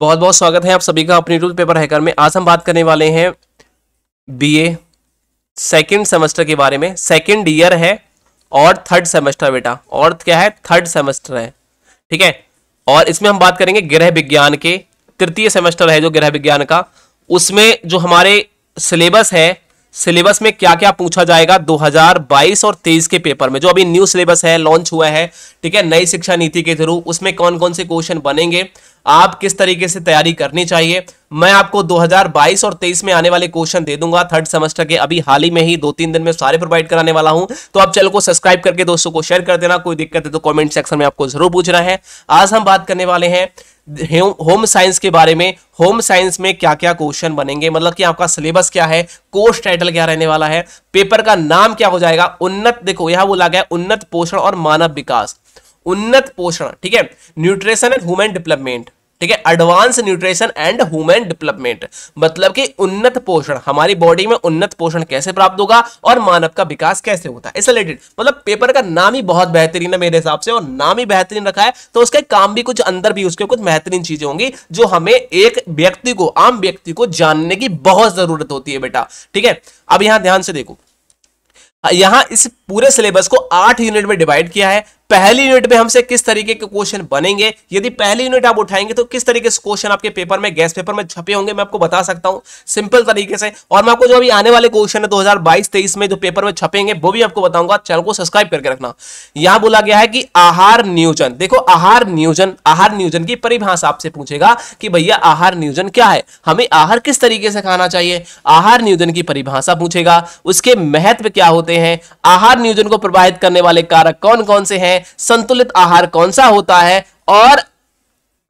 बहुत बहुत स्वागत है आप सभी का अपनी यूट्यूब पेपर हैकर में। आज हम बात करने वाले हैं बीए सेकंड सेमेस्टर के बारे में। सेकंड ईयर है और थर्ड सेमेस्टर बेटा, और क्या है, थर्ड सेमेस्टर है, ठीक है। और इसमें हम बात करेंगे गृह विज्ञान के, तृतीय सेमेस्टर है जो गृह विज्ञान का। उसमें जो हमारे सिलेबस है, सिलेबस में क्या क्या पूछा जाएगा 2022 और 23 के पेपर में, जो अभी न्यू सिलेबस है, लॉन्च हुआ है, ठीक है, नई शिक्षा नीति के थ्रू। उसमें कौन कौन से क्वेश्चन बनेंगे, आप किस तरीके से तैयारी करनी चाहिए, मैं आपको 2022 और 23 में आने वाले क्वेश्चन दे दूंगा थर्ड सेमेस्टर के। अभी हाल ही में ही 2-3 दिन में सारे प्रोवाइड कराने वाला हूं, तो आप चैनल को सब्सक्राइब करके दोस्तों को शेयर कर देना। कोई दिक्कत है तो कमेंट सेक्शन में आपको जरूर पूछना है। आज हम बात करने वाले हैं होम साइंस के बारे में। होम साइंस में क्या क्या क्वेश्चन बनेंगे, मतलब कि आपका सिलेबस क्या है, कोर्स टाइटल क्या रहने वाला है, पेपर का नाम क्या हो जाएगा। उन्नत, देखो यहां बोला गया उन्नत पोषण और मानव विकास, उन्नत पोषण, ठीक है, न्यूट्रिशन एंड ह्यूमन डेवलपमेंट, ठीक है, advance nutrition and human development, मतलब कि उन्नत पोषण, हमारी बॉडी में उन्नत पोषण कैसे प्राप्त होगा और मानव का विकास कैसे होता है, इससे रिलेटेड। मतलब पेपर का नाम ही बहुत बेहतरीन है मेरे हिसाब से, और नाम ही बेहतरीन रखा है तो उसके काम भी कुछ अंदर भी उसके कुछ बेहतरीन चीजें होंगी जो हमें एक व्यक्ति को, आम व्यक्ति को जानने की बहुत जरूरत होती है बेटा, ठीक है। अब यहां ध्यान से देखो, यहां इस पूरे सिलेबस को 8 यूनिट में डिवाइड किया है। पहली यूनिट में हमसे किस तरीके के क्वेश्चन बनेंगे, यदि पहली यूनिट आप उठाएंगे तो किस तरीके से क्वेश्चन आपके पेपर में, गैस पेपर में छपे होंगे, मैं आपको बता सकता हूं सिंपल तरीके से। और मैं आपको जो अभी आने वाले क्वेश्चन है 2022-23 में जो पेपर में छपेंगे वो भी आपको बताऊंगा। चैनल को सब्सक्राइब करके रखना। यहां बोला गया है कि आहार नियोजन, देखो आहार नियोजन की परिभाषा आपसे पूछेगा कि भैया आहार नियोजन क्या है, हमें आहार किस तरीके से खाना चाहिए, आहार नियोजन की परिभाषा पूछेगा, उसके महत्व क्या होते हैं, आहार नियोजन को प्रभावित करने वाले कारक कौन कौन से हैं, संतुलित आहार कौन सा होता है, और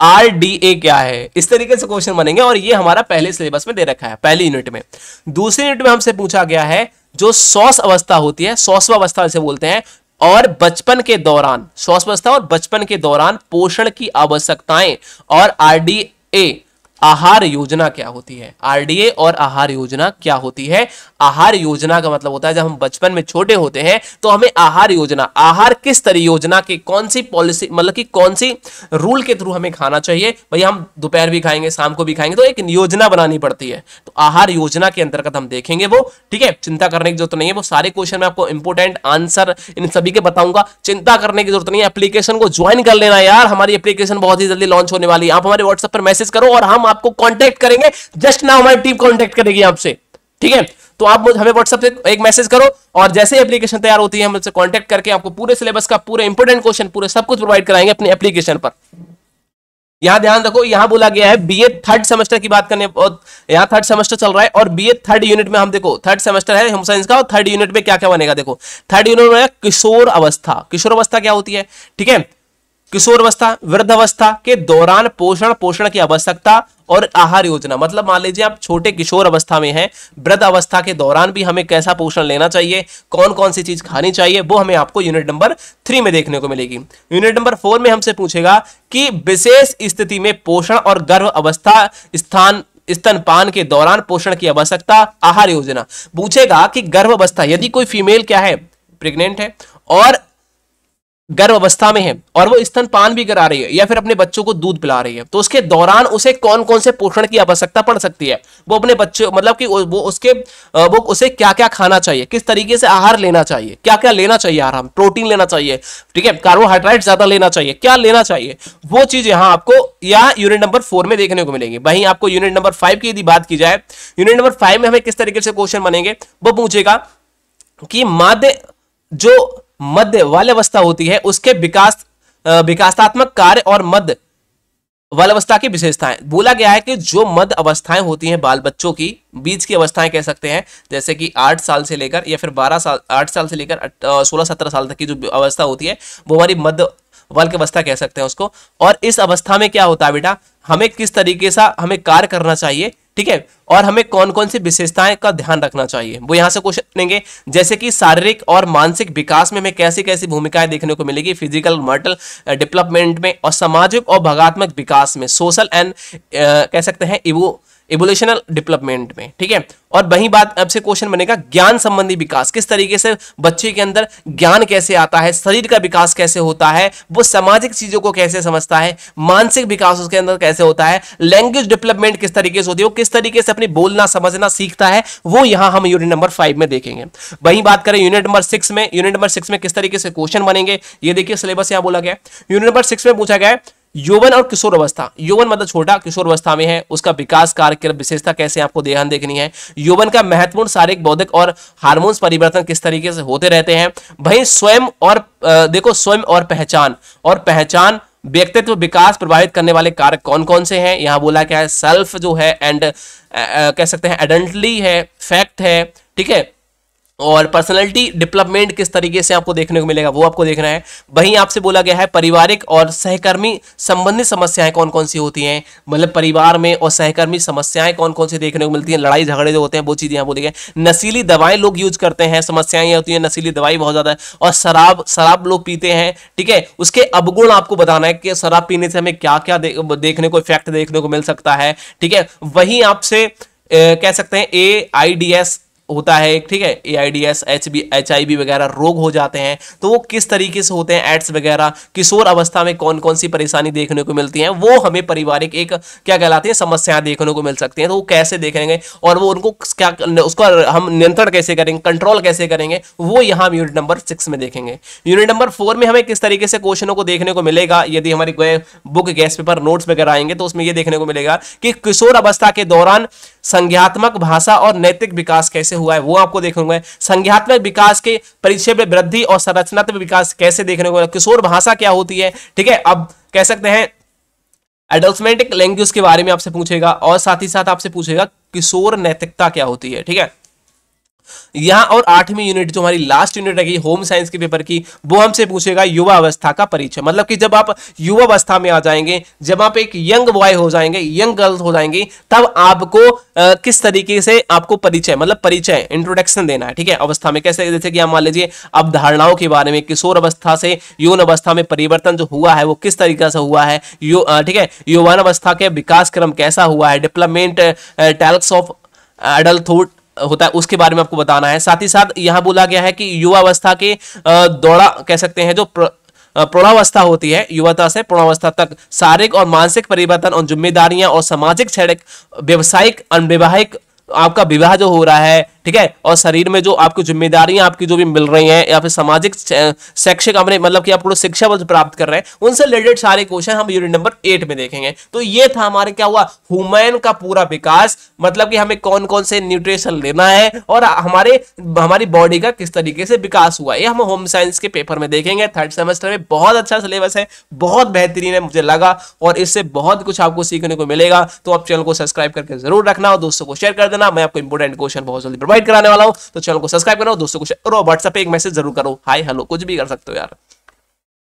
आरडीए क्या है। इस तरीके से क्वेश्चन बनेंगे और ये हमारा पहले सिलेबस में दे रखा है पहली यूनिट में। दूसरी यूनिट में हमसे पूछा गया है जो शौच अवस्था होती है, शौशवावस्था से बोलते हैं, और बचपन के दौरान, शौशवावस्था और बचपन के दौरान पोषण की आवश्यकताएं, और आरडीए आहार योजना क्या होती है, आरडीए और आहार योजना क्या होती है। आहार योजना का मतलब होता है जब हम बचपन में छोटे होते हैं तो हमें आहार योजना, आहार किस तरह योजना की कौन सी पॉलिसी, मतलब कि कौन सी रूल के थ्रू हमें खाना चाहिए, भैया हम दोपहर भी खाएंगे शाम को भी खाएंगे, तो एक योजना बनानी पड़ती है, तो आहार योजना के अंतर्गत हम देखेंगे वो, ठीक है। चिंता करने की जरूरत नहीं है, वो सारे क्वेश्चन में आपको इंपोर्टेंट आंसर इन सभी के बताऊंगा, चिंता करने की जरूरत नहीं है। एप्लीकेशन को ज्वाइन कर लेना यार, हमारी एप्लीकेशन बहुत ही जल्दी लॉन्च होने वाली है। आप हमारे व्हाट्सएप पर मैसेज करो और हम आपको कांटेक्ट करेंगे, जस्ट नाउ हमारी टीम कांटेक्ट करेगी आपसे, ठीक है। तो आप हमें व्हाट्सएप पे एक मैसेज करो और जैसे एप्लीकेशन तैयार होती है हम उससे कांटेक्ट करके आपको पूरे सिलेबस का, पूरे इंपोर्टेंट क्वेश्चन, पूरे सब कुछ प्रोवाइड कराएंगे अपनी एप्लीकेशन पर। यहां ध्यान रखो, यहां बोला गया है बीए थर्ड सेमेस्टर की बात करने, यहां थर्ड सेमेस्टर चल रहा है और बीए थर्ड यूनिट में हम देखो, थर्ड सेमेस्टर है होम साइंस का, और थर्ड यूनिट में क्या क्या बनेगा देखो। थर्ड यूनिट में किशोर अवस्था, किशोर अवस्था क्या होती है, ठीक है, किशोर अवस्था, वृद्ध अवस्था के दौरान पोषण की आवश्यकता और आहार योजना, मतलब मान लीजिए आप छोटे किशोर अवस्था में हैं, वृद्ध अवस्था के दौरान भी हमें कैसा पोषण लेना चाहिए, कौन कौन सी चीज खानी चाहिए, वो हमें आपको यूनिट नंबर 3 में देखने को मिलेगी। यूनिट नंबर 4 में हमसे पूछेगा कि विशेष स्थिति में पोषण और गर्भ अवस्था स्तनपान के दौरान पोषण की आवश्यकता, आहार योजना। पूछेगा कि गर्भ अवस्था, यदि कोई फीमेल क्या है, प्रेग्नेंट है और गर्भ अवस्था में है और वो स्तनपान भी करा रही है या फिर अपने बच्चों को दूध पिला रही है, तो उसके दौरान उसे कौन कौन से पोषण की आवश्यकता पड़ सकती है, वो अपने बच्चे, मतलब कि वो उसे क्या क्या खाना चाहिए, किस तरीके से आहार लेना चाहिए, क्या क्या लेना चाहिए आहार, प्रोटीन लेना चाहिए, ठीक है, कार्बोहाइड्रेट ज्यादा लेना चाहिए, क्या लेना चाहिए, वो चीज यहां आपको यह यूनिट नंबर 4 में देखने को मिलेगी। वहीं आपको यूनिट नंबर 5 की यदि बात की जाए, यूनिट नंबर 5 में हमें किस तरीके से क्वेश्चन बनेंगे, वो पूछेगा कि मध्य वाल्यावस्था होती है उसके विकासात्मक कार्य और मध्य वाल्यावस्था की विशेषताएं। बोला गया है कि जो मध्य अवस्थाएं होती हैं बाल बच्चों की, बीच की अवस्थाएं कह सकते हैं, जैसे कि 8 साल से लेकर या फिर 8 साल से लेकर 16-17 साल तक की जो अवस्था होती है वो हमारी मध्य वाल की अवस्था कह सकते हैं उसको। और इस अवस्था में क्या होता है बेटा, हमें किस तरीके से हमें कार्य करना चाहिए, ठीक है, और हमें कौन कौन सी विशेषताएं का ध्यान रखना चाहिए, वो यहां से क्वेश्चन बनेंगे। जैसे कि शारीरिक और मानसिक विकास में हमें कैसी कैसी भूमिकाएं देखने को मिलेगी, फिजिकल मेंटल डेवलपमेंट में, और सामाजिक और भागात्मक विकास में, सोशल एंड कह सकते हैं इवोल्यूशनल डेवलपमेंट में, ठीक है। और वही बात अब से क्वेश्चन बनेगा ज्ञान संबंधी विकास, किस तरीके से बच्चे के अंदर ज्ञान कैसे आता है, शरीर का विकास कैसे होता है, वो सामाजिक चीजों को कैसे समझता है, मानसिक विकास उसके अंदर कैसे होता है, लैंग्वेज डेवलपमेंट किस तरीके से होती है, वो किस तरीके से अपनी बोलना समझना सीखता है, वो यहां हम यूनिट नंबर 5 में देखेंगे। वही बात करें यूनिट नंबर 6 में, यूनिट नंबर 6 में किस तरीके से क्वेश्चन बनेंगे ये देखिए, सिलेबस यहां बोला गया। यूनिट नंबर 6 में पूछा गया है यौवन और किशोर अवस्था, यौवन मतलब छोटा, किशोर अवस्था में है, उसका विकास कार्य की विशेषता कैसे आपको ध्यान देखनी है, यौवन का महत्वपूर्ण शारीरिक बौद्धिक और हार्मोन्स परिवर्तन किस तरीके से होते रहते हैं। भाई स्वयं और देखो स्वयं और पहचान व्यक्तित्व विकास प्रभावित करने वाले कारक कौन कौन से हैं, यहां बोला क्या है, सेल्फ जो है एंड कह सकते हैं आइडेंटिटी है, फैक्ट है, ठीक है, और पर्सनालिटी डेवलपमेंट किस तरीके से आपको देखने को मिलेगा वो आपको देखना है। वहीं आपसे बोला गया है पारिवारिक और सहकर्मी संबंधित समस्याएं कौन कौन सी होती हैं, मतलब परिवार में और सहकर्मी समस्याएं कौन कौन सी देखने को मिलती हैं, लड़ाई झगड़े जो होते हैं वो चीजें यहाँ बोली गई। नशीली दवाएं लोग यूज करते हैं, समस्याएं ये होती हैं नशीली दवाई बहुत ज्यादा है, और शराब लोग पीते हैं, ठीक है, उसके अवगुण आपको बताना है कि शराब पीने से हमें क्या क्या देखने को इफेक्ट देखने को मिल सकता है, ठीक है। वहीं आपसे कह सकते हैं AIDS होता है, ठीक है, AIDS HIV वगैरह रोग हो जाते हैं, तो वो किस तरीके से होते हैं, एड्स वगैरह, किशोर अवस्था में कौन कौन सी परेशानी देखने को मिलती हैं, वो हमें पारिवारिक एक क्या कहलाती है समस्याएं देखने को मिल सकती हैं, तो वो कैसे देखेंगे और वो उनको क्या उसका हम नियंत्रण कैसे करेंगे, कंट्रोल कैसे करेंगे, वो यहाँ हम यूनिट नंबर 6 में देखेंगे। यूनिट नंबर 4 में हमें किस तरीके से क्वेश्चनों को देखने को मिलेगा, यदि हमारी बुक गैस पेपर नोट्स वगैरह आएंगे तो उसमें ये देखने को मिलेगा कि किशोर अवस्था के दौरान संज्ञात्मक भाषा और नैतिक विकास कैसे हुआ है, वो आपको देखोगे। संज्ञात्मक विकास के परिचय में वृद्धि और संरचनात्मक विकास कैसे देखने को मिलेगा, किशोर भाषा क्या होती है, ठीक है। अब कह सकते हैं एडल्टमेटिक लैंग्वेज के बारे में आपसे पूछेगा, और साथ ही साथ आपसे पूछेगा किशोर नैतिकता क्या होती है, ठीक है। यहां और 8वीं यूनिट जो हमारी लास्ट यूनिट रहेगी होम साइंस के पेपर की, वो हमसे पूछेगा युवा अवस्था का परिचय, मतलब कि जब आप युवा अवस्था में आ जाएंगे, जब आप एक यंग बॉय हो जाएंगे, यंग गर्ल हो जाएंगी, तब आपको किस तरीके से आपको परिचय मतलब परिचय इंट्रोडक्शन देना है, ठीक है, अवस्था में कैसे, जैसे कि आप मान लीजिए अवधारणाओं के बारे में, किशोर अवस्था से यौन अवस्था में परिवर्तन जो हुआ है वो किस तरीके से हुआ है, ठीक है, यौवन अवस्था के विकास क्रम कैसा हुआ है, डेवलपमेंट टैल्स ऑफ एडल्टहुड होता है उसके बारे में आपको बताना है। साथ ही साथ यहां बोला गया है कि युवा अवस्था के दौड़ा कह सकते हैं जो प्रौढ़ावस्था होती है, युवता से प्रौढ़ावस्था तक शारीरिक और मानसिक परिवर्तन और जिम्मेदारियां और सामाजिक शैक्षिक व्यावसायिक अनवैवाहिक आपका विवाह जो हो रहा है, ठीक है, और शरीर में जो आपकी जिम्मेदारियां आपकी जो भी मिल रही हैं या फिर सामाजिक शैक्षिक अपने मतलब कि आपको शिक्षा प्राप्त कर रहे हैं, उनसे रिलेटेड सारे क्वेश्चन हम यूनिट नंबर 8 में देखेंगे। तो ये था हमारे क्या हुआ ह्यूमन का पूरा विकास, मतलब कि हमें कौन कौन से न्यूट्रिशन लेना है और हमारी बॉडी का किस तरीके से विकास हुआ, ये हम होम साइंस के पेपर में देखेंगे। 3rd सेमेस्टर में बहुत अच्छा सिलेबस है, बहुत बेहतरीन है मुझे लगा, और इससे बहुत कुछ आपको सीखने को मिलेगा। तो आप चैनल को सब्सक्राइब करके जरूर रखना और दोस्तों को शेयर कर देना। मैं आपको इंपोर्टेंट क्वेश्चन बहुत जल्दी प्रोवाइड कराने वाला हूं, तो चैनल को सब्सक्राइब करो, दोस्तों को शेयर करो, व्हाट्सएप पे एक मैसेज जरूर करो, हाय हेलो कुछ भी कर सकते हो यार।